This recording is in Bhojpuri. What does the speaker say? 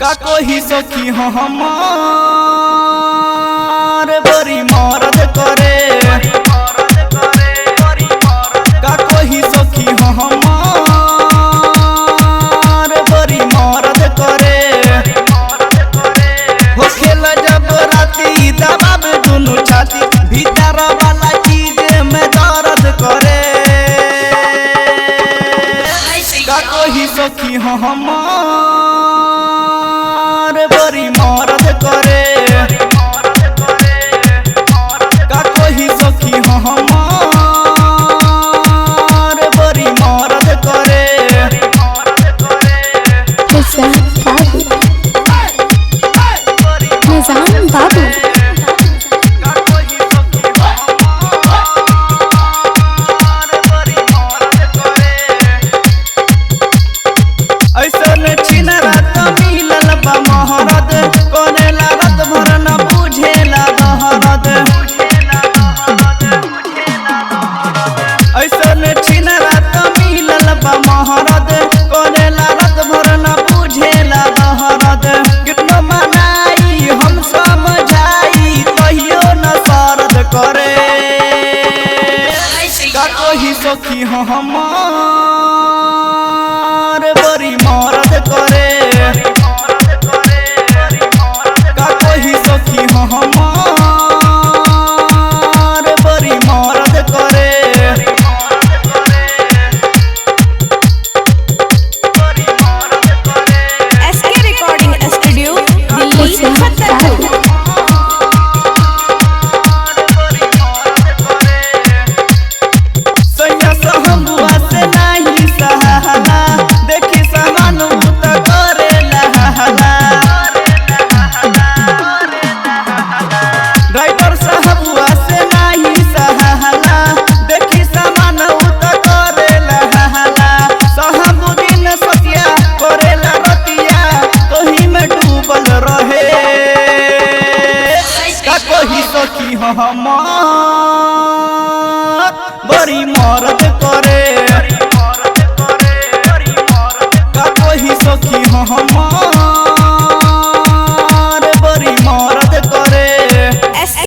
का कोई सखी हमार बड़ी मरद करे का कोई सखी हमार बड़ी मरद करे हो खेला जब राती दबाब दुनु छाती भीतर वाला चीज में दर्द करे का कोई सखी हमार बड़ी मरद करे का कोई सखी हमार बड़ी मरद करे निजाम बाबू ऐसन छिन रात मिलल बा महरद कोने लागत भर न बुझेला दहरद ऐसन छिन रात मिलल बा महरद कोने लागत भर न बुझेला दहरद कितना मनाई हम समझाई कहियो न सरद करे का कोई सखी हमार